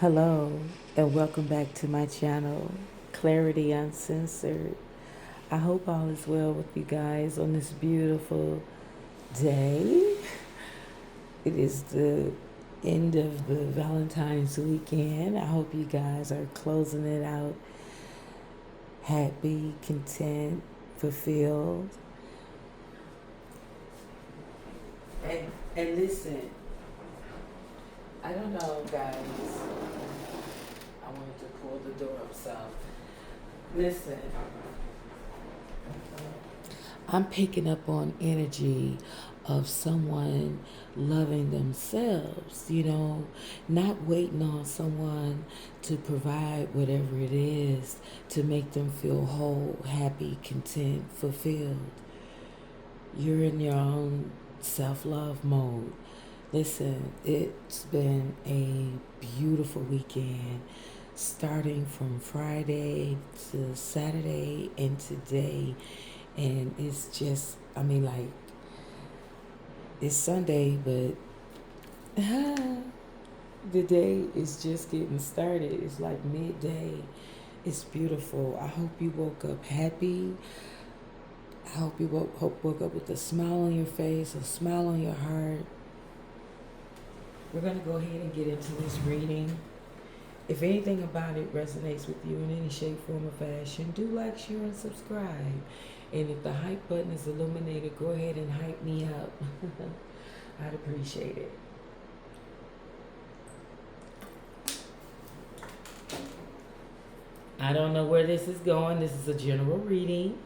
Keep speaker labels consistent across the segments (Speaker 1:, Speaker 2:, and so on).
Speaker 1: Hello, and welcome back to my channel, Clarity Uncensored. I hope all is well with you guys on this beautiful day. It is the end of the Valentine's weekend. I hope you guys are closing it out happy, content, fulfilled. And listen, I don't know, guys. I wanted to pull the door up some. Listen, I'm picking up on energy of someone loving themselves, not waiting on someone to provide whatever it is to make them feel whole, happy, content, fulfilled. You're in your own self love mode. Listen, it's been a beautiful weekend, starting from Friday to Saturday and today. And it's just, it's Sunday, but the day is just getting started. It's like midday. It's beautiful. I hope you woke up happy. I hope you woke up with a smile on your face, a smile on your heart. We're going to go ahead and get into this reading. If anything about it resonates with you in any shape, form, or fashion, do like, share, and subscribe. And if the hype button is illuminated, go ahead and hype me up. I'd appreciate it. I don't know where this is going. This is a general reading.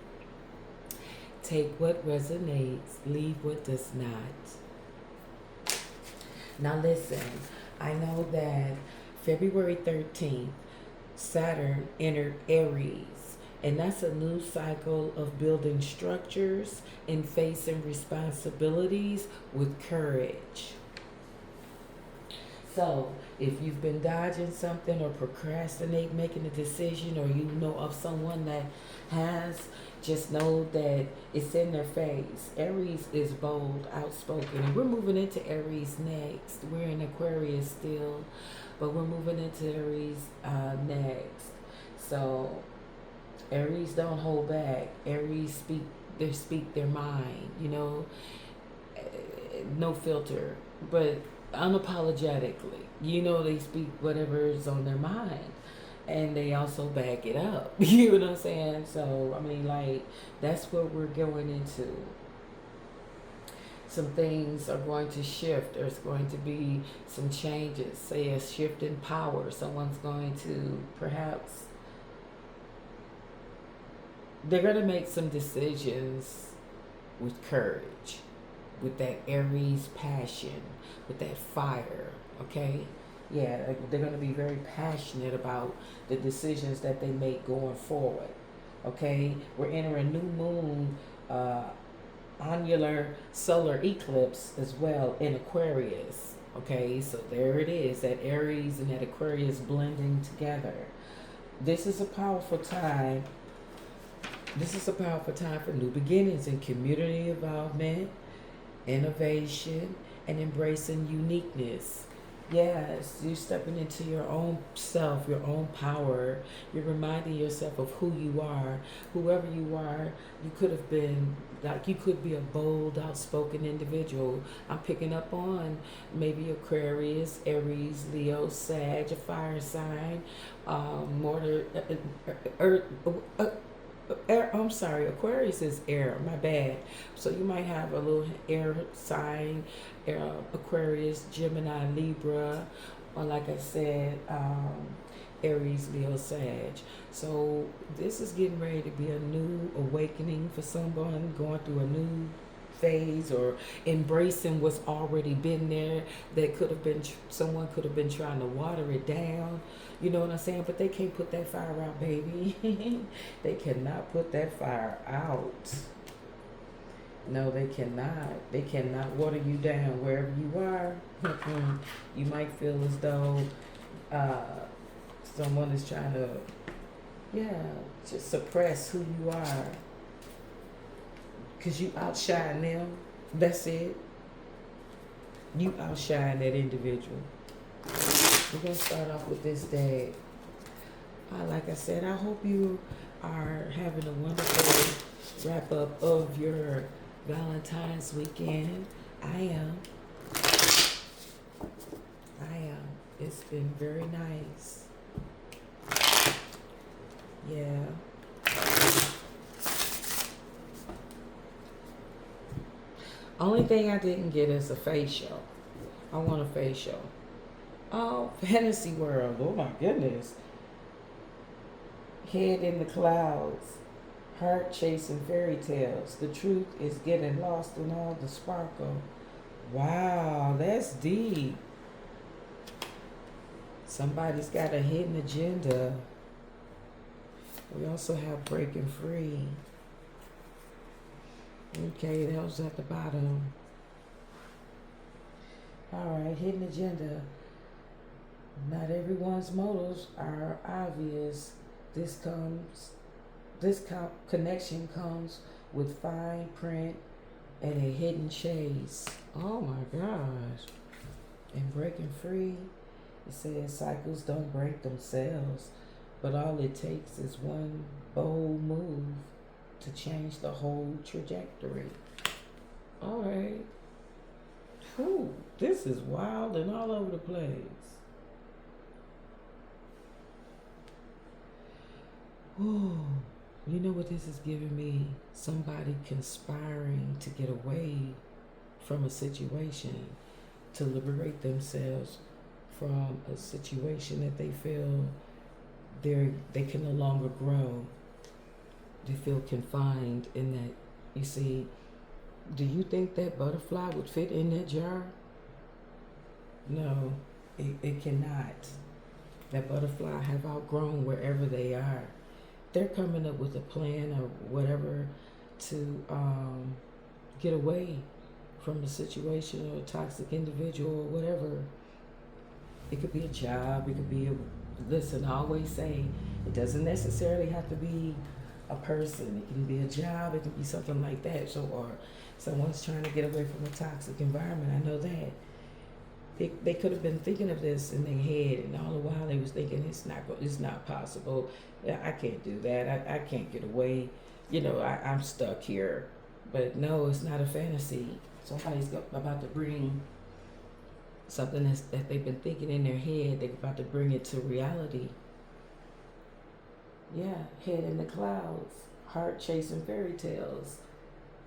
Speaker 1: Take what resonates, leave what does not. Now listen, I know that February 13th, Saturn entered Aries, and that's a new cycle of building structures and facing responsibilities with courage. So, if you've been dodging something or procrastinating making a decision, or you know of someone that has, just know that it's in their face. Aries is bold, outspoken, and we're moving into Aries next. We're in Aquarius still, but we're moving into Aries next. So, Aries don't hold back. Aries speak their mind, no filter, but unapologetically. They speak whatever is on their mind, and they also back it up. You know what I'm saying? So, that's what we're going into. Some things are going to shift. There's going to be some changes. Say a shift in power. Someone's going to perhaps, they're going to make some decisions with courage, with that Aries passion, with that fire, okay? Yeah, they're going to be very passionate about the decisions that they make going forward, okay? We're entering new moon, annular solar eclipse as well in Aquarius, okay? So there it is, that Aries and that Aquarius blending together. This is a powerful time. This is a powerful time for new beginnings and community involvement, innovation, and embracing uniqueness. Yes, you're stepping into your own self, your own power. You're reminding yourself of who you are. Whoever you are, you could have been, you could be a bold, outspoken individual. I'm picking up on maybe Aquarius, Aries, Leo, Sag, a fire sign, I'm sorry, Aquarius is air, my bad. So you might have a little air sign, Aquarius, Gemini, Libra, or like I said, Aries, Leo, Sag. So this is getting ready to be a new awakening for someone going through a new phase, or embracing what's already been there. That could have been, someone could have been trying to water it down, you know what I'm saying? But they can't put that fire out, baby. They cannot put that fire out. No, they cannot. They cannot water you down wherever you are. You might feel as though someone is trying to, just suppress who you are, because you outshine them. That's it. You outshine that individual. We're gonna start off with this day. Like I said, I hope you are having a wonderful wrap up of your Valentine's weekend. I am. I am. It's been very nice. Yeah. Only thing I didn't get is a facial. I want a facial. Oh, fantasy world. Oh my goodness. Head in the clouds. Heart chasing fairy tales. The truth is getting lost in all the sparkle. Wow, that's deep. Somebody's got a hidden agenda. We also have breaking free. Okay, that was at the bottom. All right, hidden agenda. Not everyone's motives are obvious. Connection comes with fine print and a hidden chase. Oh my gosh. And breaking free, it says cycles don't break themselves, but all it takes is one bold move to change the whole trajectory. All right. Whew, this is wild and all over the place. Ooh, you know what this is giving me? Somebody conspiring to get away from a situation, to liberate themselves from a situation that they feel they can no longer grow. They feel confined in that. You see, do you think that butterfly would fit in that jar? No, it cannot. That butterfly have outgrown wherever they are. They're coming up with a plan or whatever to get away from a situation or a toxic individual or whatever. It could be a job. It could be listen, I always say it doesn't necessarily have to be a person. It can be a job. It can be something like that. So, or someone's trying to get away from a toxic environment. I know that. They could have been thinking of this in their head, and all the while they was thinking it's not possible. I can't do that. I can't get away. I'm stuck here. But no, it's not a fantasy. Somebody's about to bring something that they've been thinking in their head. They're about to bring it to reality. Yeah, head in the clouds, heart chasing fairy tales.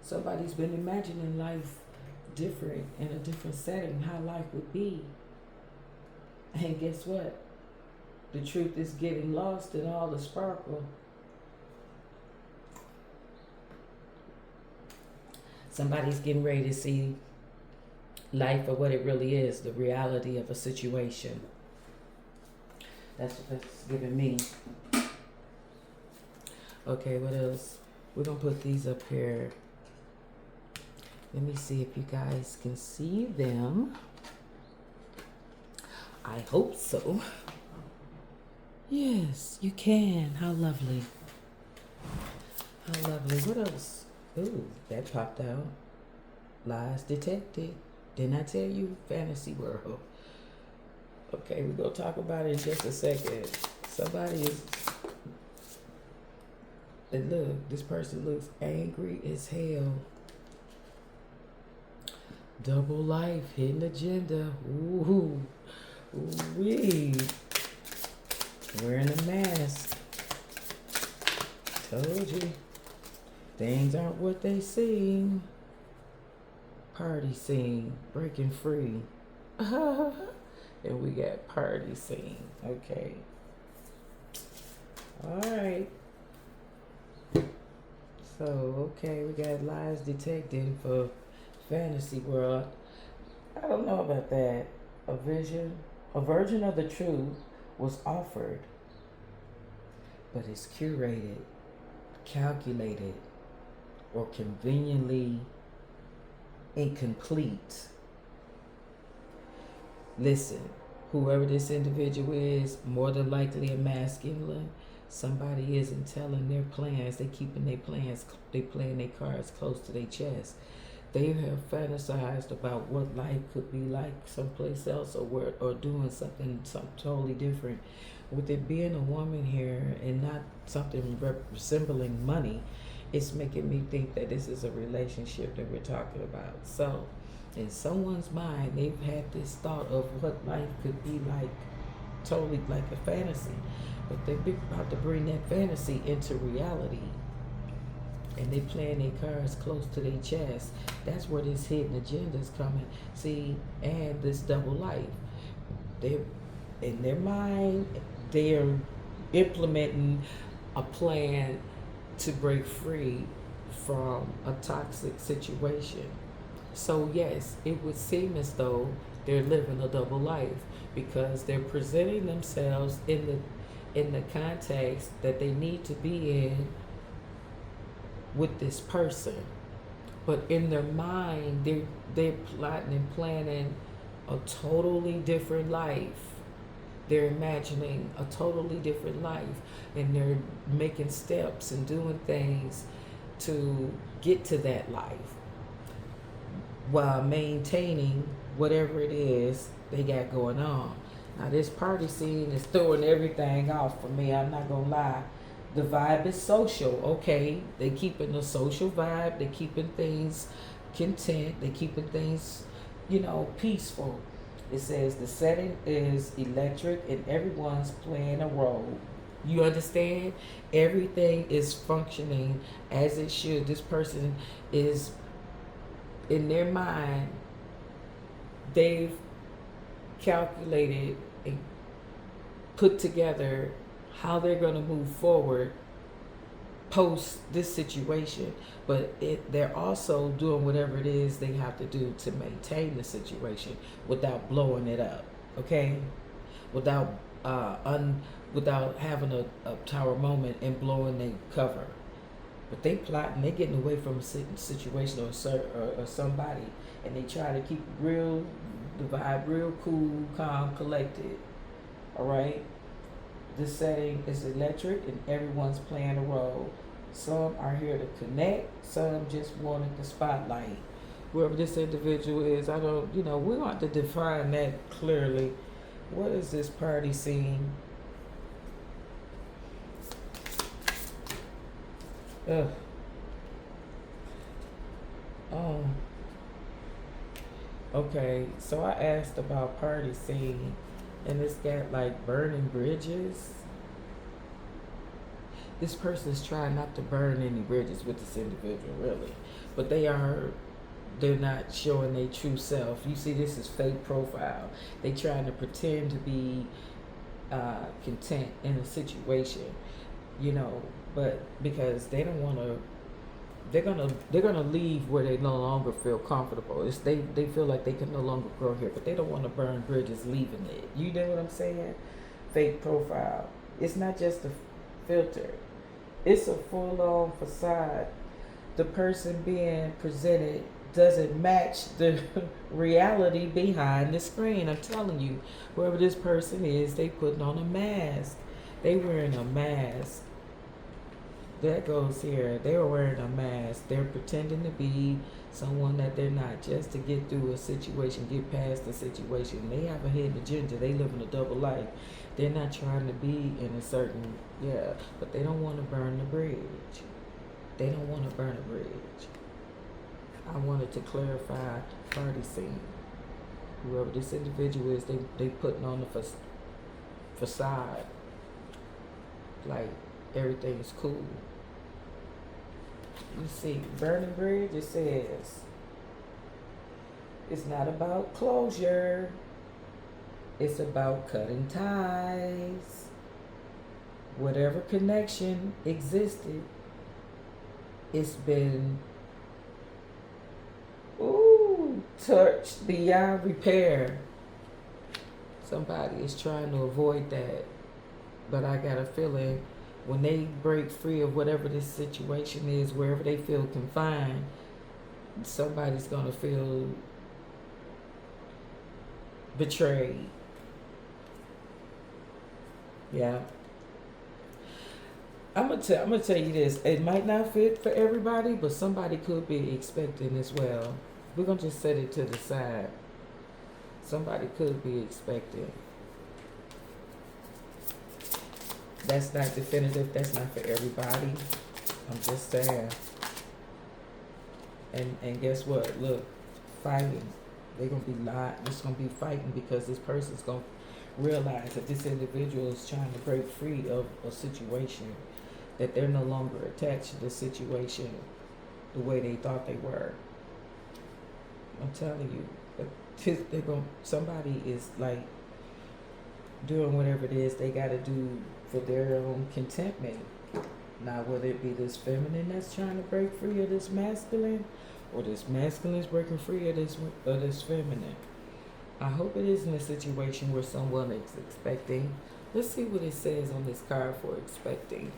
Speaker 1: Somebody's been imagining life different in a different setting, how life would be. And guess what? The truth is getting lost in all the sparkle. Somebody's getting ready to see life for what it really is, the reality of a situation. That's what that's giving me. Okay, what else? We're going to put these up here. Let me see if you guys can see them. I hope so. Yes, you can. How lovely. How lovely. What else? Ooh, that popped out. Lies detected. Didn't I tell you? Fantasy world. Okay, we're going to talk about it in just a second. Somebody is... And look, this person looks angry as hell. Double life, hidden agenda. Ooh, wee. Wearing a mask. Told you. Things aren't what they seem. Party scene, breaking free. And we got party scene. Okay. All right. So, okay, we got lies detected for fantasy world. I don't know about that. A version of the truth was offered, but it's curated, calculated, or conveniently incomplete. Listen, whoever this individual is, more than likely a masculine. Somebody isn't telling their plans. They keeping their plans. They playing their cards close to their chest. they have fantasized about what life could be like someplace else, or doing something totally different. With it being a woman here and not something resembling money, it's making me think that this is a relationship that we're talking about. So, in someone's mind, they've had this thought of what life could be like, totally like a fantasy, but they're about to bring that fantasy into reality, and they playing their cards close to their chest. That's where this hidden agenda is coming. See, and this double life. They're in their mind. They're implementing a plan to break free from a toxic situation. So yes, it would seem as though they're living a double life because they're presenting themselves in the context that they need to be in with this person, but in their mind they're plotting and planning a totally different life. They're imagining a totally different life, and they're making steps and doing things to get to that life while maintaining whatever it is they got going on. Now, this party scene is throwing everything off for me. I'm not gonna lie. The vibe is social, okay? They keeping the social vibe. They keeping things content. They keeping things, peaceful. It says the setting is electric and everyone's playing a role. You understand? Everything is functioning as it should. This person is, in their mind, they've calculated and put together how they're going to move forward post this situation, but they're also doing whatever it is they have to do to maintain the situation without blowing it up, okay? Without without having a tower moment and blowing their cover. But they plotting, they getting away from a situation or somebody, and they try to keep the vibe real cool, calm, collected. All right. This setting is electric, and everyone's playing a role. Some are here to connect. Some just wanted the spotlight. Whoever this individual is, I don't. We want to define that clearly. What is this party scene? Ugh. Oh. Okay, so I asked about party scene, and it's got like burning bridges. This person is trying not to burn any bridges with this individual, really, but they're not showing their true self. You see, this is fake profile. They trying to pretend to be content in a situation, but because they don't want to, they're gonna leave where they no longer feel comfortable. They feel like they can no longer grow here, but they don't want to burn bridges leaving it. You know what I'm saying? Fake profile. It's not just a filter. It's a full-on facade. The person being presented doesn't match the reality behind the screen. I'm telling you, whoever this person is, they putting on a mask. They wearing a mask. That goes here. They are wearing a mask. They're pretending to be someone that they're not, just to get through a situation, get past the situation. They have a hidden agenda. They live in a double life. They're not trying to be in a certain, but they don't want to burn the bridge. They don't want to burn a bridge. I wanted to clarify party scene. Whoever this individual is, they putting on the facade. Like everything is cool. You see, burning bridge, it says, it's not about closure. It's about cutting ties. Whatever connection existed, it's been touched beyond repair. Somebody is trying to avoid that. But I got a feeling when they break free of whatever this situation is, wherever they feel confined, somebody's going to feel betrayed. Yeah. I'm gonna tell you this. It might not fit for everybody, but somebody could be expecting as well. We're gonna just set it to the side. Somebody could be expecting. That's not definitive. That's not for everybody. I'm just saying. And guess what? Look, fighting. They're gonna be lying. It's gonna be fighting because this person's gonna realize that this individual is trying to break free of a situation, that they're no longer attached to the situation the way they thought they were. I'm telling you, they're going. Somebody is like doing whatever it is they got to do for their own contentment. Now, whether it be this feminine that's trying to break free of this masculine, or this masculine is breaking free of this feminine. I hope it isn't a situation where someone is expecting. Let's see what it says on this card for expecting.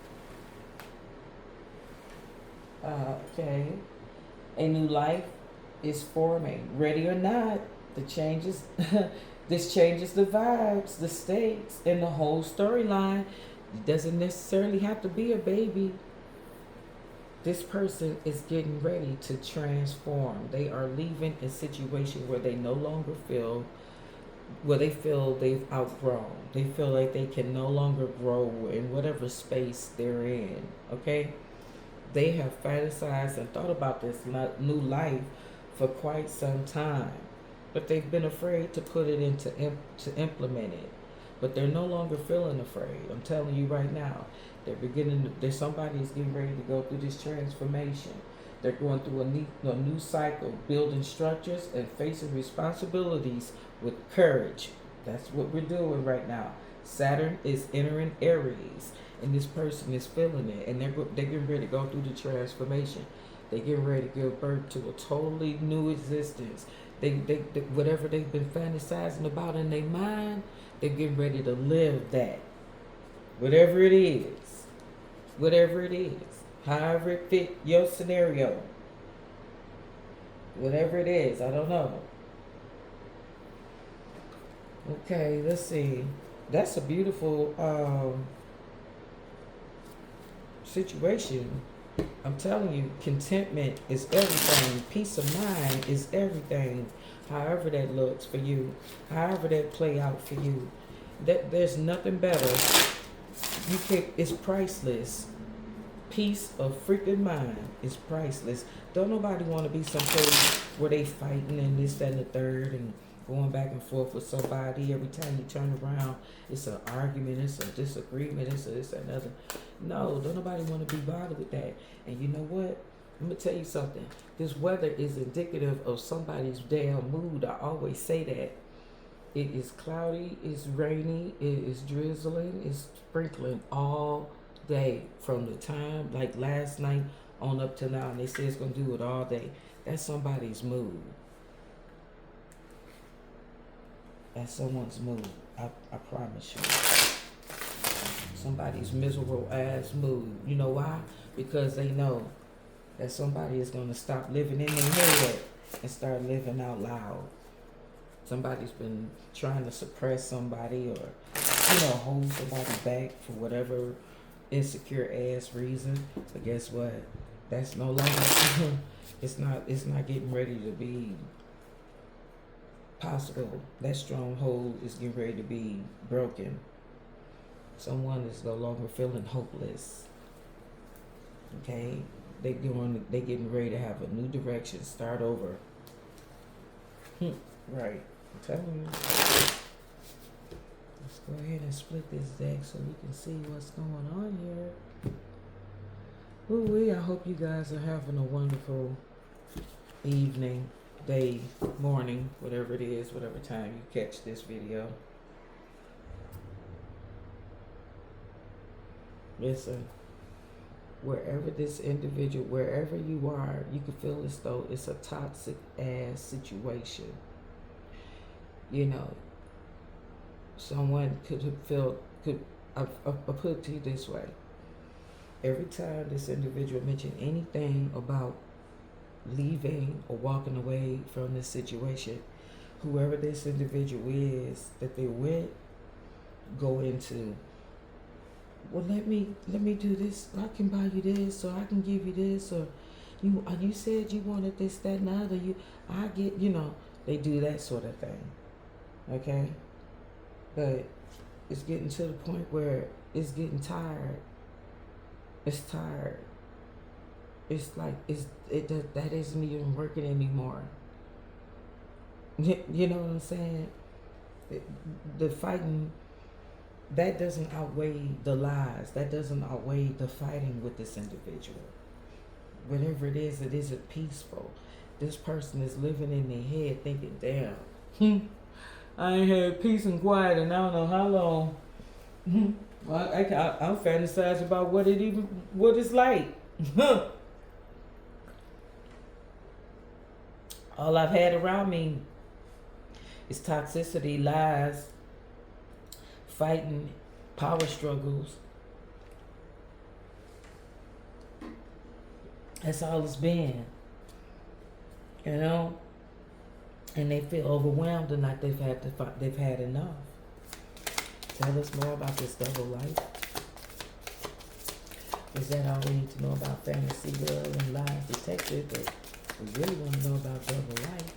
Speaker 1: Okay. A new life is forming. Ready or not, the changes this changes the vibes, the stakes, and the whole storyline. It doesn't necessarily have to be a baby. This person is getting ready to transform. They are leaving a situation where they no longer feel, where they feel they've outgrown. They feel like they can no longer grow in whatever space they're in. Okay? They have fantasized and thought about this new life for quite some time, but they've been afraid to put it to implement it. But they're no longer feeling afraid. I'm telling you right now, there's somebody is getting ready to go through this transformation. They're going through a new cycle, building structures and facing responsibilities with courage. That's what we're doing right now. Saturn is entering Aries, and this person is feeling it, and they're getting ready to go through the transformation. They're getting ready to give birth to a totally new existence. They whatever they've been fantasizing about in their mind, they're getting ready to live that. Whatever it is, however it fit your scenario, whatever it is, I don't know. Okay, let's see. That's a beautiful situation. I'm telling you, contentment is everything. Peace of mind is everything. However that looks for you, however that play out for you, that there's nothing better. It's priceless. Peace of freaking mind is priceless. Don't nobody want to be someplace where they fighting and this, that, and the third, and going back and forth with somebody. Every time you turn around, it's an argument, it's a disagreement, it's a this, that, and other. No, don't nobody want to be bothered with that. And you know what? I'm going to tell you something. This weather is indicative of somebody's damn mood. I always say that. It is cloudy, it's rainy, it is drizzling, it's sprinkling all day from the time, like last night on up to now. And they say it's going to do it all day. That's somebody's mood. That's someone's mood. I promise you. Somebody's miserable ass mood. You know why? Because they know that somebody is going to stop living in their head and start living out loud. Somebody's been trying to suppress somebody, or hold somebody back for whatever insecure ass reason. But guess what? That's no longer it's not getting ready to be possible. That stronghold is getting ready to be broken. Someone is no longer feeling hopeless. Okay? They getting ready to have a new direction, start over. Right. I'm telling you. Let's go ahead and split this deck so we can see what's going on here. Ooh-wee, I hope you guys are having a wonderful evening, day, morning, whatever it is, whatever time you catch this video. Listen, wherever this individual, wherever you are, you can feel as though it's a toxic ass situation. Someone I'll put it to you this way. Every time this individual mentioned anything about leaving or walking away from this situation, whoever this individual is that they're with, go into well, let me do this. I can buy you this, or I can give you this, or you said you wanted this, that, and the other. I get, they do that sort of thing. Okay, but it's getting to the point where it's getting tired. It's tired. It's like that isn't even working anymore. You know what I'm saying? The fighting, that doesn't outweigh the lies. That doesn't outweigh the fighting with this individual. Whatever it isn't peaceful. This person is living in their head thinking, damn, I ain't had peace and quiet in I don't know how long. Well, I'm fantasizing about what it's like. All I've had around me is toxicity, lies, fighting, power struggles. That's all it's been, and they feel overwhelmed and like they've had enough. Tell us more about this double life. Is that all we need to know about fantasy girl and lies detective? But we really want to know about double life.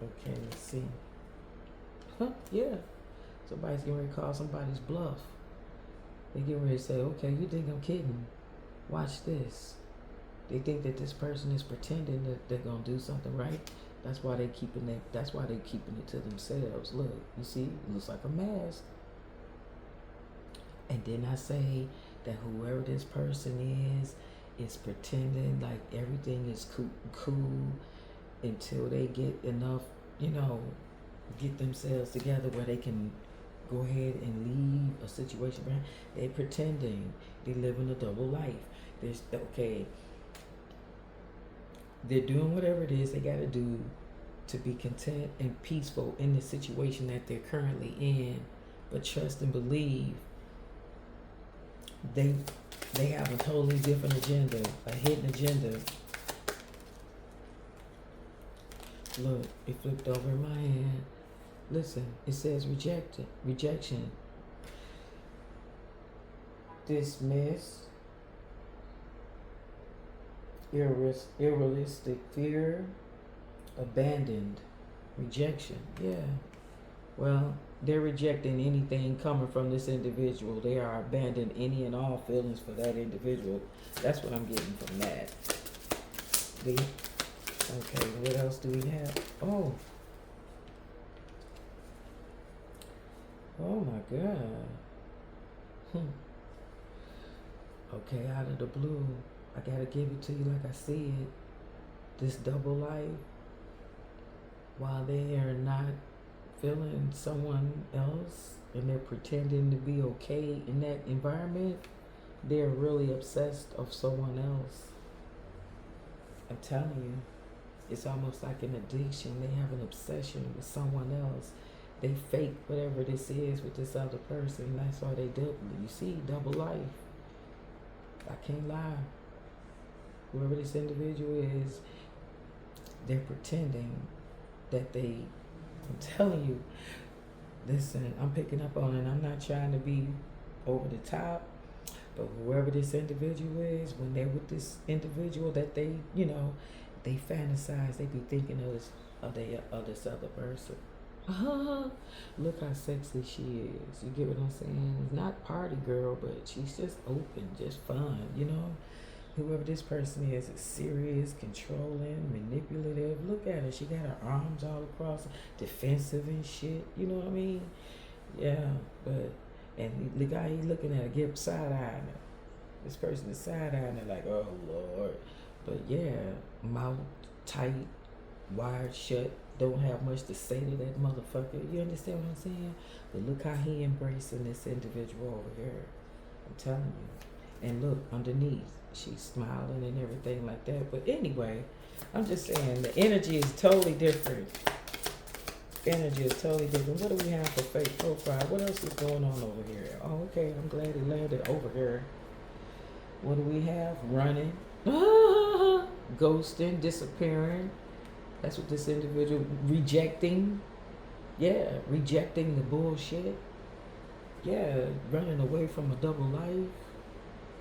Speaker 1: Okay, let's see. Yeah. Somebody's getting ready to call somebody's bluff. They get ready to say, okay, you think I'm kidding? Watch this. They think that this person is pretending that they're gonna do something right. That's why they keeping it to themselves. Look, you see, it looks like a mask. And then I say that whoever this person is pretending like everything is cool until they get enough, get themselves together where they can go ahead and leave a situation behind. They pretending they living a double life. They're doing whatever it is they got to do to be content and peaceful in the situation that they're currently in, but trust and believe they have a totally different agenda, a hidden agenda. Look, it flipped over in my hand. Listen, it says rejection, dismiss, unrealistic fear, abandoned, rejection. Yeah. Well, they're rejecting anything coming from this individual. They are abandoning any and all feelings for that individual. That's what I'm getting from that. Okay, what else do we have? Oh my God. Okay, out of the blue, I gotta give it to you like I see it. This double life, while they are not feeling someone else and they're pretending to be okay in that environment, they're really obsessed of someone else. I'm telling you, it's almost like an addiction. They have an obsession with someone else. They fake whatever this is with this other person. That's why they do. You see, double life. I can't lie. Whoever this individual is, they're pretending that I'm telling you, listen, I'm picking up on it. I'm not trying to be over the top, but whoever this individual is, when they're with this individual that they fantasize, they be thinking of this other person. Look how sexy she is. You get what I'm saying? Not party girl, but she's just open, just fun, Whoever this person is serious, controlling, manipulative. Look at her. She got her arms all across, defensive and shit. You know what I mean? Yeah, and the guy he's looking at her, get side-eyeing her. This person is side-eyeing her like, oh, Lord. But yeah, mouth tight, wired shut, don't have much to say to that motherfucker. You understand what I'm saying? But look how he embracing this individual over here. I'm telling you. And look, underneath, she's smiling and everything like that. But anyway, I'm just saying the energy is totally different. Energy is totally different. What do we have for fake profile? What else is going on over here? Oh, okay. I'm glad it landed over here. What do we have? Running. Ghosting, disappearing. That's what this individual rejecting. Yeah, rejecting the bullshit. Yeah, running away from a double life.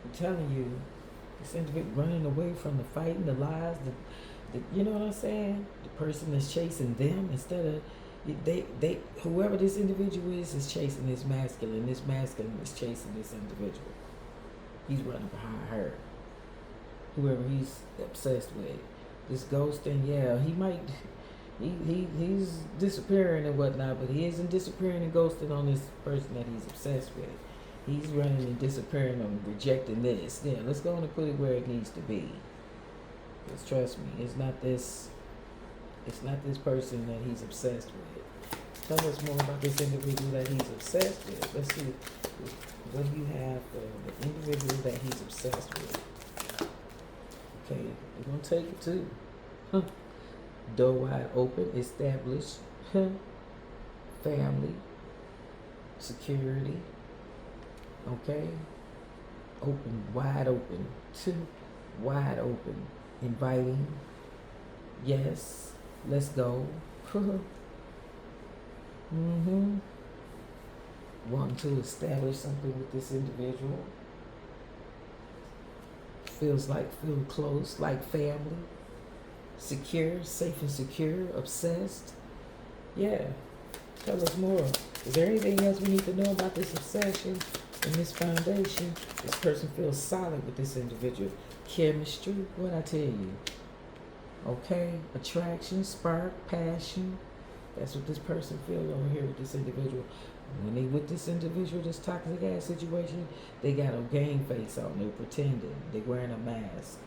Speaker 1: I'm telling you, this individual running away from the fighting, the lies, you know what I'm saying? The person that's chasing them instead of whoever this individual is chasing this masculine. This masculine is chasing this individual. He's running behind her. Whoever he's obsessed with. This ghosting, yeah, he might he's disappearing and whatnot, but he isn't disappearing and ghosting on this person that he's obsessed with. He's running and disappearing and rejecting this. Yeah, let's go on and put it where it needs to be. Because trust me, it's not this person that he's obsessed with. Tell us more about this individual that he's obsessed with. Let's see what do you have for the individual that he's obsessed with. Okay, we're gonna take it too. Huh. Door wide open, established, family, security, okay? Open, wide open, wide open, inviting, yes, let's go. Wanting to establish something with this individual. Feel close, like family. Secure, safe and secure, obsessed. Yeah. Tell us more. Is there anything else we need to know about this obsession and this foundation? This person feels solid with this individual. Chemistry, what I tell you. Okay? Attraction, spark, passion. That's what this person feels over here with this individual. When they with this individual, this toxic ass situation, they got a game face on. They're pretending. They're wearing a mask.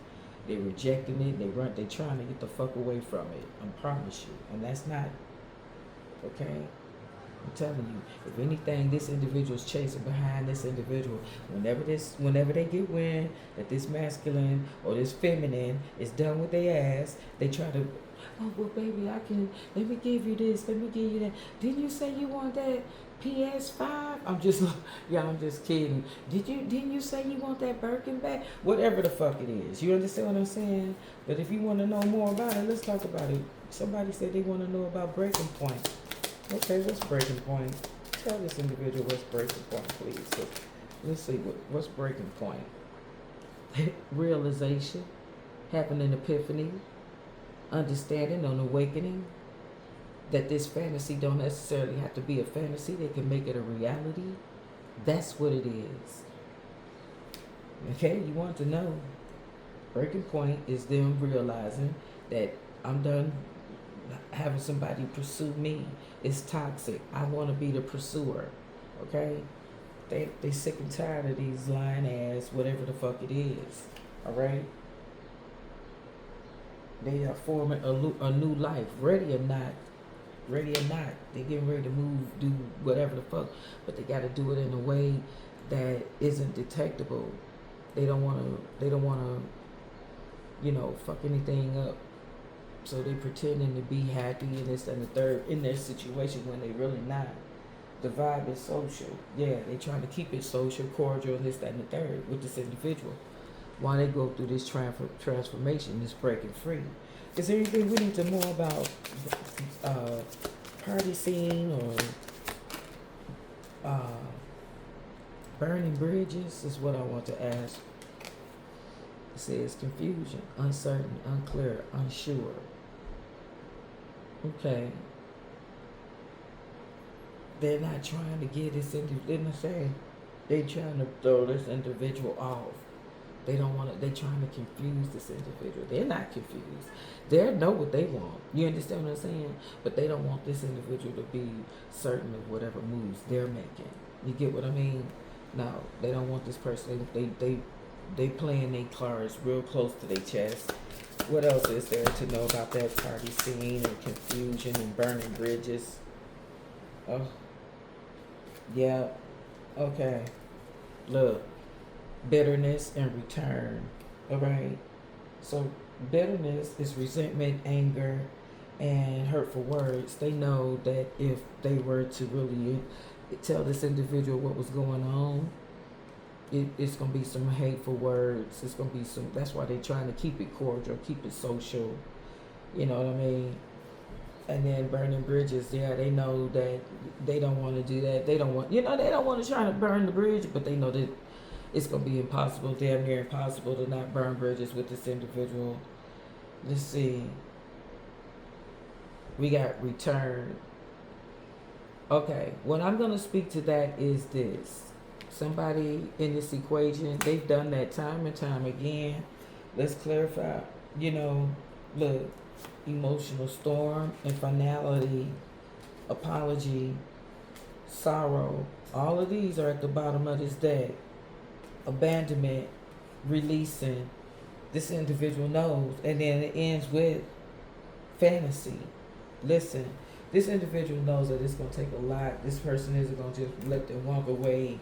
Speaker 1: They're rejecting it. They're trying to get the fuck away from it. I promise you. And that's not okay. I'm telling you, if anything, this individual's chasing behind this individual. Whenever they get wind that this masculine or this feminine is done with their ass, they try to, oh well, baby, let me give you this, let me give you that. Didn't you say you want that PS5? I'm just kidding. Didn't you say you want that Birkin bag? Whatever the fuck it is. You understand what I'm saying? But if you want to know more about it, let's talk about it. Somebody said they want to know about breaking point. Okay, what's breaking point? Tell this individual what's breaking point, please. So let's see what's breaking point. Realization, having an epiphany, understanding, an awakening that this fantasy don't necessarily have to be a fantasy. They can make it a reality. That's what it is. Okay, you want to know. Breaking point is them realizing that I'm done having somebody pursue me. It's toxic. I want to be the pursuer. Okay? They sick and tired of these lying ass, whatever the fuck it is. Alright? They are forming a new life. Ready or not, they getting ready to move, do whatever the fuck. But they gotta do it in a way that isn't detectable. They don't wanna, fuck anything up. So they pretending to be happy and this and the third in their situation when they really not. The vibe is social. Yeah, they trying to keep it social, cordial, and this, that, and the third with this individual. While they go through this transformation, this breaking free. Is there anything we need to know about party scene or burning bridges is what I want to ask. It says confusion, uncertain, unclear, unsure. Okay. They're not trying to get this individual, they're trying to throw this individual off. They don't want to, they're trying to confuse this individual. They're not confused. They know what they want. You understand what I'm saying? But they don't want this individual to be certain of whatever moves they're making. You get what I mean? No, they don't want this person. They playing their cards real close to their chest. What else is there to know about that party scene and confusion and burning bridges? Oh, yeah. Okay. Look. Bitterness and return. Alright? So bitterness is resentment, anger, and hurtful words. They know that if they were to really tell this individual what was going on, it's going to be some hateful words. It's going to be that's why they're trying to keep it cordial, keep it social. You know what I mean? And then burning bridges, yeah, they know that they don't want to do that. They don't want, they don't want to try to burn the bridge, but they know that it's going to be impossible, damn near impossible, to not burn bridges with this individual. Let's see. We got return. Okay, what I'm going to speak to that is this. Somebody in this equation, they've done that time and time again. Let's clarify. Look, emotional storm and finality, apology, sorrow, all of these are at the bottom of this deck. Abandonment, releasing. This individual knows. And then it ends with fantasy. Listen, this individual knows that it's going to take a lot. This person isn't going to just let them walk away.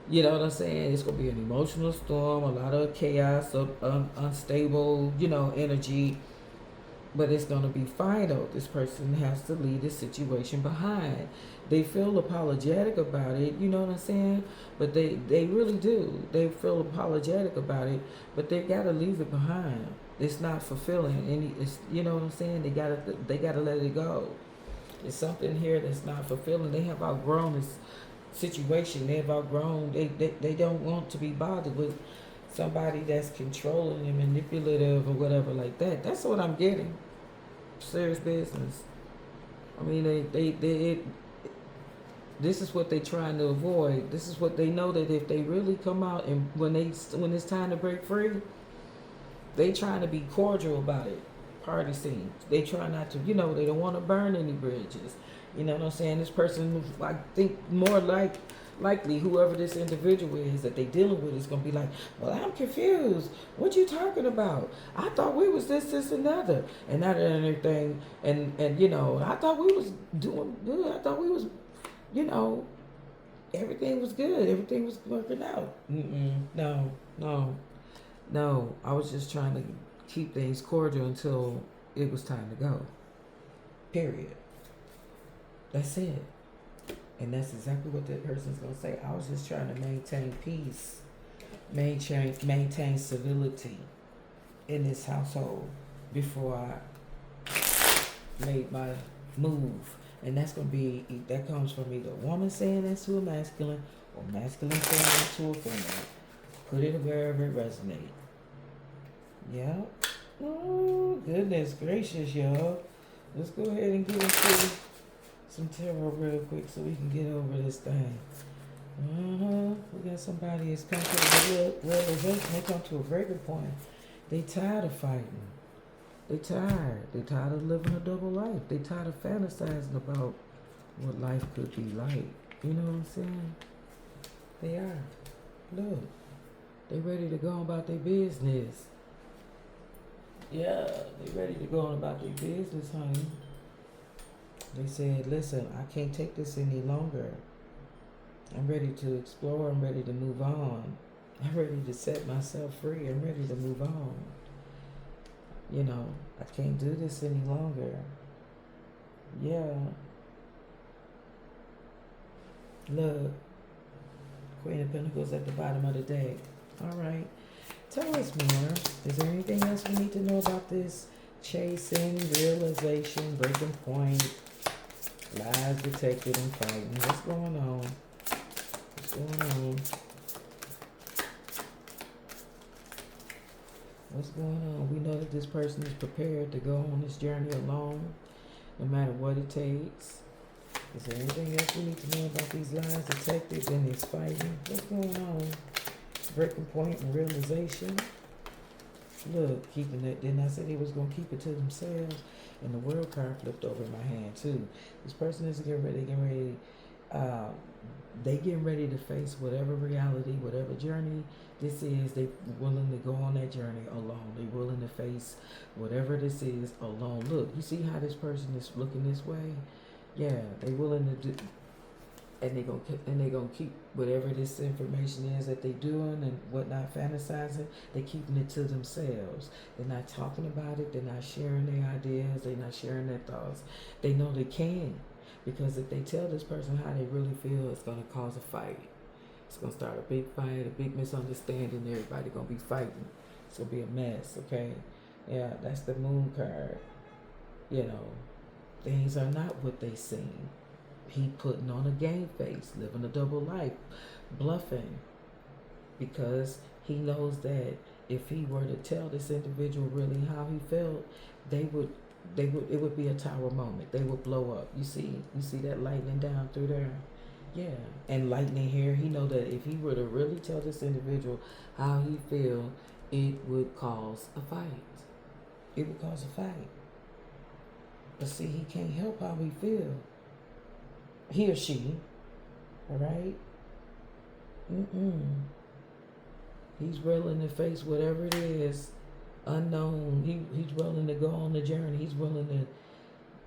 Speaker 1: You know what I'm saying? It's going to be an emotional storm, a lot of chaos, unstable, energy. But it's going to be final. This person has to leave this situation behind. They feel apologetic about it, you know what I'm saying? But they really do. They feel apologetic about it, but they got to leave it behind. It's not fulfilling you know what I'm saying? They gotta let it go. It's something here that's not fulfilling. They have outgrown this situation. They have outgrown, they don't want to be bothered with somebody that's controlling and manipulative or whatever like that. That's what I'm getting. Serious business. I mean, this is what they're trying to avoid. This is what they know, that if they really come out and when it's time to break free, they trying to be cordial about it. Party scenes. They try not to, they don't want to burn any bridges. You know what I'm saying? This person, I think more likely whoever this individual is that they dealing with is going to be like, well, I'm confused. What you talking about? I thought we was this, another. And not anything. And I thought we was doing good. I thought we was, everything was good. Everything was working out. No. I was just trying to keep things cordial until it was time to go. Period. That's it. And that's exactly what that person's going to say. I was just trying to maintain peace, maintain civility in this household before I made my move. And that comes from either a woman saying that to a masculine or masculine saying that to a female. Put it wherever it resonates. Yeah. Oh, goodness gracious, y'all. Let's go ahead and get into some tarot real quick so we can get over this thing. We got somebody that's come to the realization. They come to a breaking point. They tired of fighting. They tired. They tired of living a double life. They tired of fantasizing about what life could be like. You know what I'm saying? They are. Look. They ready to go on about their business. Yeah, they ready to go on about their business, honey. They said, listen, I can't take this any longer. I'm ready to explore. I'm ready to move on. I'm ready to set myself free. I'm ready to move on. I can't do this any longer. Yeah. Look, Queen of Pentacles at the bottom of the deck. All right. Tell us more. Is there anything else we need to know about this chasing, realization, breaking point, lies detected, and fighting? What's going on? What's going on? What's going on? We know that this person is prepared to go on this journey alone, no matter what it takes. Is there anything else we need to know about these lies detected and this fighting? What's going on? Breaking point and realization. Look, keeping it. Then I said he was going to keep it to themselves. And the world card flipped over in my hand too. This person is getting ready. They getting ready to face whatever reality, whatever journey this is. They willing to go on that journey alone. They willing to face whatever this is alone. Look, you see how this person is looking this way? Yeah, they willing to do. And they gonna keep whatever this information is that they doing and whatnot, fantasizing. They keeping it to themselves. They're not talking about it. They're not sharing their ideas. They're not sharing their thoughts. They know they can, because if they tell this person how they really feel, it's gonna cause a fight. It's gonna start a big fight, a big misunderstanding. Everybody gonna be fighting. It's gonna be a mess. Okay, yeah, that's the Moon card. Things are not what they seem. He putting on a game face, living a double life, bluffing, because he knows that if he were to tell this individual really how he felt, they would it would be a tower moment. They would blow up. You see that lightning down through there? Yeah. And lightning here, he know that if he were to really tell this individual how he feel, it would cause a fight. It would cause a fight. But see, he can't help how he feel. He or she, all right? He's willing to face whatever it is, unknown. He's willing to go on the journey. He's willing to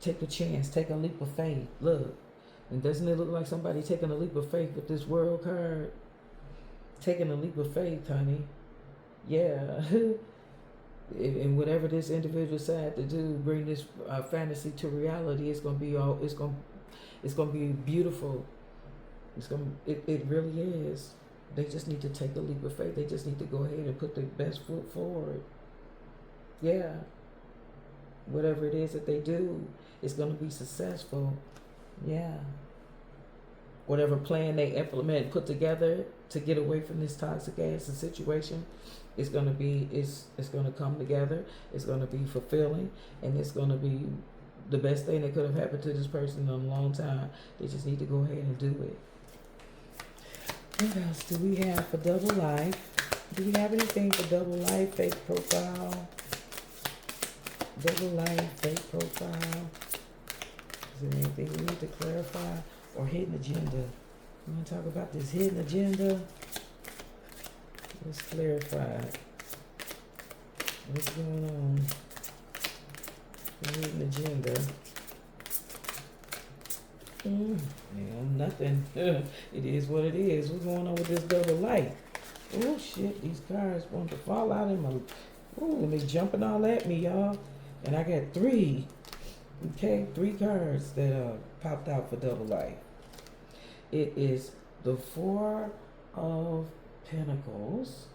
Speaker 1: take a chance, take a leap of faith. Look, and doesn't it look like somebody taking a leap of faith with this world card? Taking a leap of faith, honey. Yeah. And whatever this individual decided to do, bring this fantasy to reality, it's gonna be all. It's gonna be beautiful. It really is. They just need to take a leap of faith. They just need to go ahead and put their best foot forward. Yeah. Whatever it is that they do, it's going to be successful. Yeah. Whatever plan they implement, put together to get away from this toxic ass situation, it's going to be, it's going to come together. It's going to be fulfilling, and it's going to be the best thing that could have happened to this person in a long time. They just need to go ahead and do it. What else do we have for double life? Do we have anything for double life, fake profile? Double life, fake profile. Is there anything we need to clarify? Or hidden agenda? You want to talk about this hidden agenda? Let's clarify it. What's going on? The hidden agenda. Nothing. It is what it is. What's going on with this double light? Oh shit, these cars want to fall out in my. Ooh, and they jumping all at me, y'all. And I got 3. Okay, 3 cards that popped out for double light. It is the 4 of Pentacles.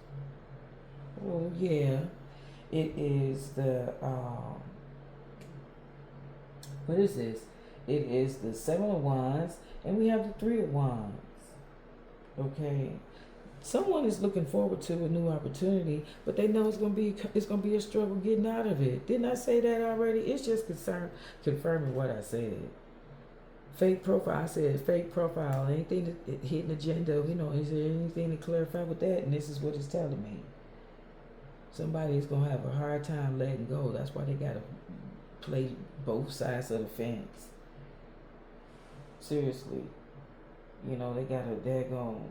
Speaker 1: Oh yeah. It is the what is this? It is the 7 of Wands, and we have the 3 of Wands. Okay, someone is looking forward to a new opportunity, but they know it's gonna be a struggle getting out of it. Didn't I say that already? It's just confirming what I said. Fake profile. I said fake profile. Anything hidden agenda. You know, is there anything to clarify with that? And this is what it's telling me. Somebody is gonna have a hard time letting go. That's why they gotta play both sides of the fence. Seriously, you know, they got a daggone,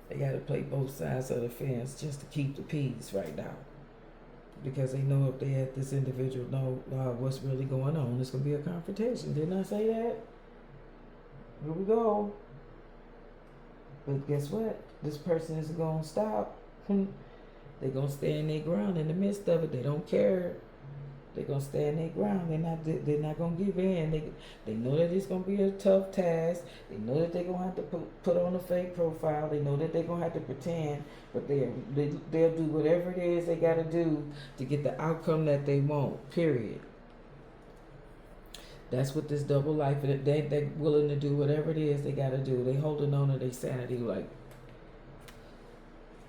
Speaker 1: they got to play both sides of the fence just to keep the peace right now. Because they know if they let this individual know what's really going on, it's going to be a confrontation. Didn't I say that? Here we go. But guess what? This person isn't going to stop. They're going to stand their ground in the midst of it. They don't care. They're gonna stand their ground. They're not gonna give in. They know that it's gonna be a tough task. They know that they're gonna have to put on a fake profile. They know that they're gonna have to pretend, but they'll do whatever it is they gotta do to get the outcome that they want. Period. That's what this double life. They're willing to do whatever it is they gotta do. They holding on to their sanity like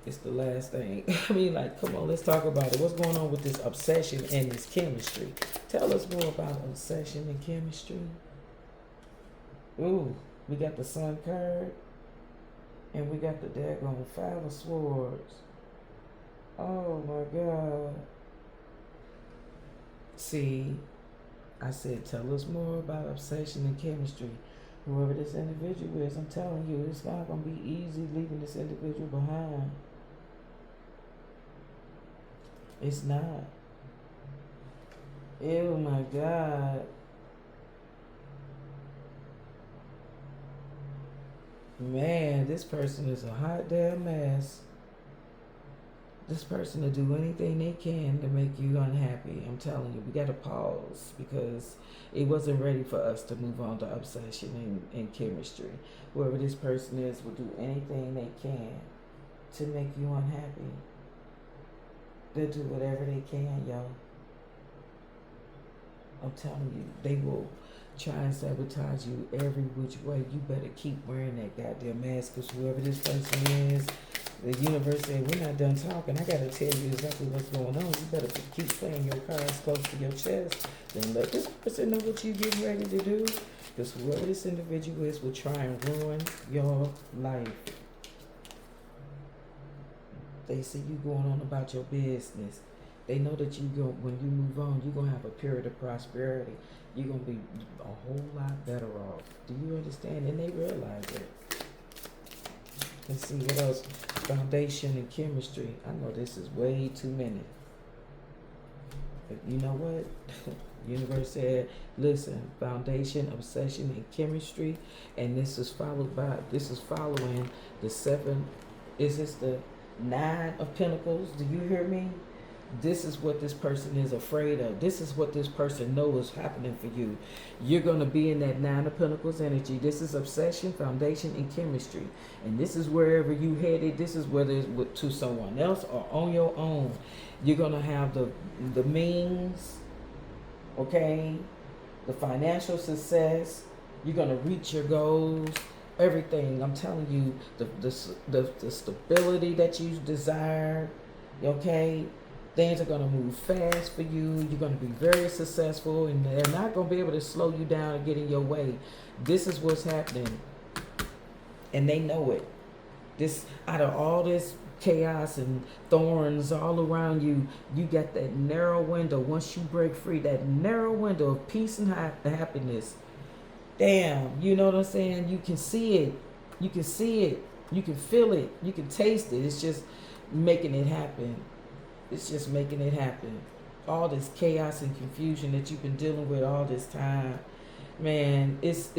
Speaker 1: it's the last thing. I mean, like, come on, let's talk about it. What's going on with this obsession and this chemistry? Tell us more about obsession and chemistry. Ooh, we got the Sun card. And we got the daggone 5 of Swords. Oh, my God. See, I said, tell us more about obsession and chemistry. Whoever this individual is, I'm telling you, it's not going to be easy leaving this individual behind. It's not. Oh my God. Man, this person is a hot damn mess. This person will do anything they can to make you unhappy. I'm telling you, we got to pause because it wasn't ready for us to move on to obsession and chemistry. Whoever this person is will do anything they can to make you unhappy. They'll do whatever they can, yo. I'm telling you, they will try and sabotage you every which way. You better keep wearing that goddamn mask, because whoever this person is, the universe said, we're not done talking. I gotta tell you exactly what's going on. You better keep playing your cards close to your chest. Then let this person know what you're getting ready to do. Because whoever this individual is will try and ruin your life. They see you going on about your business. They know that when you move on, you're gonna have a period of prosperity. You're gonna be a whole lot better off. Do you understand? And they realize it. Let's see what else. Foundation and chemistry. I know this is way too many. But you know what? Universe said, listen, foundation, obsession, and chemistry. And this is following the seven. Is this the 9 of Pentacles? Do you hear me? This is what this person is afraid of. This is what this person knows is happening for you. You're going to be in that 9 of Pentacles energy. This is obsession, foundation, and chemistry. And this is wherever you headed. This is whether it's to someone else or on your own. You're going to have the means, okay, the financial success. You're going to reach your goals. Everything. I'm telling you, the stability that you desire, okay? Things are going to move fast for you. You're going to be very successful, and they're not going to be able to slow you down and get in your way. This is what's happening, and they know it. This, out of all this chaos and thorns all around you, you got that narrow window. Once you break free, that narrow window of peace and happiness. Damn, you know what I'm saying? You can see it. You can see it. You can feel it. You can taste it. It's just making it happen. It's just making it happen. All this chaos and confusion that you've been dealing with all this time, man, it's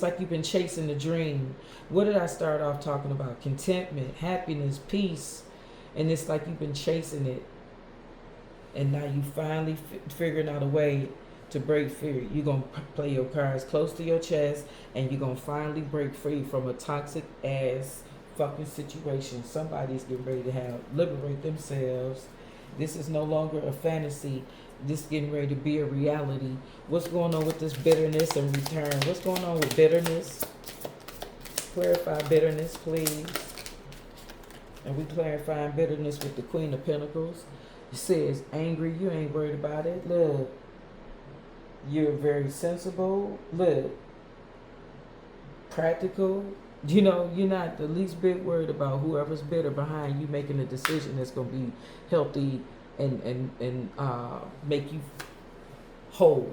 Speaker 1: like you've been chasing a dream. What did I start off talking about? Contentment, happiness, peace, and it's like you've been chasing it, and now you finally figuring out a way to break free. You're gonna play your cards close to your chest, and you're gonna finally break free from a toxic ass fucking situation. Somebody's getting ready to liberate themselves. This is no longer a fantasy. This is getting ready to be a reality. What's going on with this bitterness and return? What's going on with bitterness? Clarify bitterness, please. And we clarifying bitterness with the Queen of Pentacles. It says angry. You ain't worried about it. Look, you're very sensible. Look, practical. You know, you're not the least bit worried about whoever's bitter behind you making a decision that's going to be healthy and make you whole,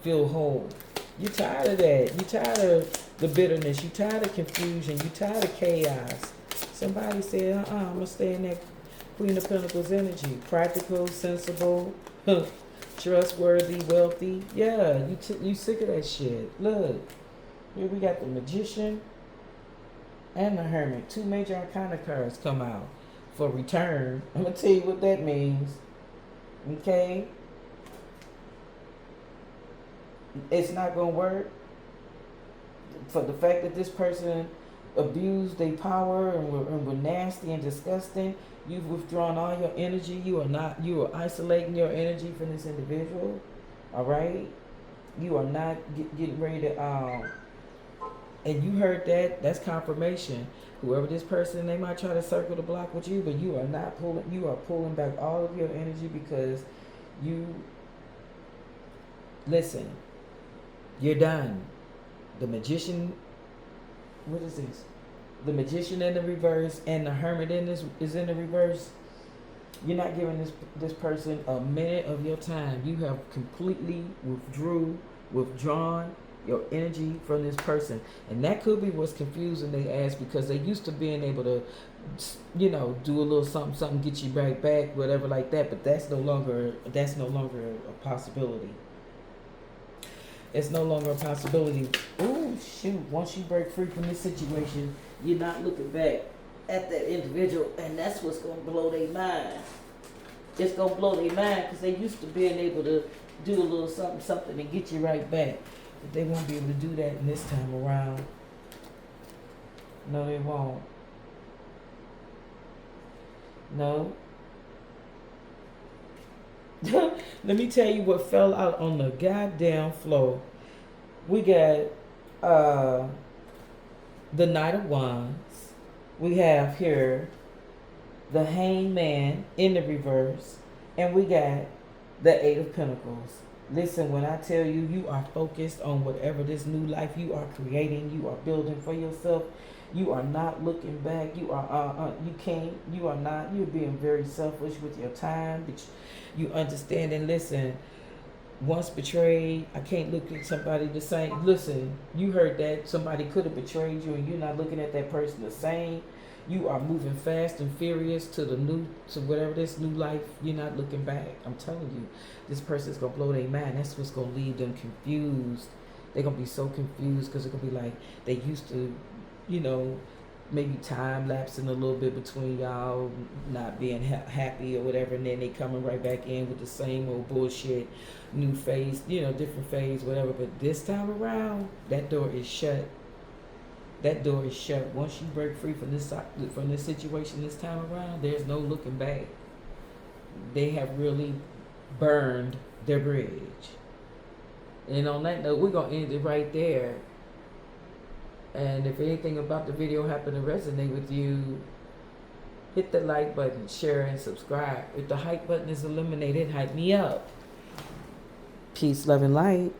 Speaker 1: feel whole. You're tired of that. You're tired of the bitterness. You're tired of confusion. You're tired of chaos. Somebody said, I'm going to stay in that Queen of Pentacles energy. Practical, sensible, trustworthy, wealthy. Yeah, you sick of that shit. Look. Here we got the Magician and the Hermit. 2 major arcana cards come out for return. I'm going to tell you what that means. Okay? It's not going to work. For the fact that this person abused their power and were nasty and disgusting, you've withdrawn all your energy. You are isolating your energy from this individual. All right? You are not getting ready to... And you heard that. That's confirmation. Whoever this person, they might try to circle the block with you, but you are not pulling. You are pulling back all of your energy because listen, you're done. The Magician, what is this? The Magician in the reverse and the Hermit is in the reverse. You're not giving this person a minute of your time. You have completely withdrawn your energy from this person, and that could be what's confusing they ask, because they used to being able to, do a little something, get you right back, whatever like that. But that's no longer a possibility. It's no longer a possibility. Oh shoot! Once you break free from this situation, you're not looking back at that individual, and that's what's gonna blow their mind. It's gonna blow their mind because they used to being able to do a little something and get you right back. But they won't be able to do that in this time around. No, they won't. No. Let me tell you what fell out on the goddamn floor. We got uh the Knight of Wands. We have here the Hangman in the reverse, and we got the Eight of Pentacles. Listen, when I tell you, you are focused on whatever this new life you are creating, you are building for yourself. You are not looking back. You are you can't. You are not. You're being very selfish with your time. But you understand and listen. Once betrayed, I can't look at somebody the same. Listen, you heard that somebody could have betrayed you, and you're not looking at that person the same. You are moving fast and furious to whatever this new life. You're not looking back. I'm telling you, this person's gonna blow their mind. That's what's gonna leave them confused. They're gonna be so confused because it's gonna be like they used to, you know, maybe time lapsing a little bit between y'all not being happy or whatever, and then they coming right back in with the same old bullshit, new phase, different phase, whatever. But this time around, that door is shut. That door is shut. Once you break free from this situation this time around, there's no looking back. They have really burned their bridge. And on that note, we're gonna end it right there. And if anything about the video happened to resonate with you, hit the like button, share, and subscribe. If the hype button is eliminated, hype me up. Peace, love, and light.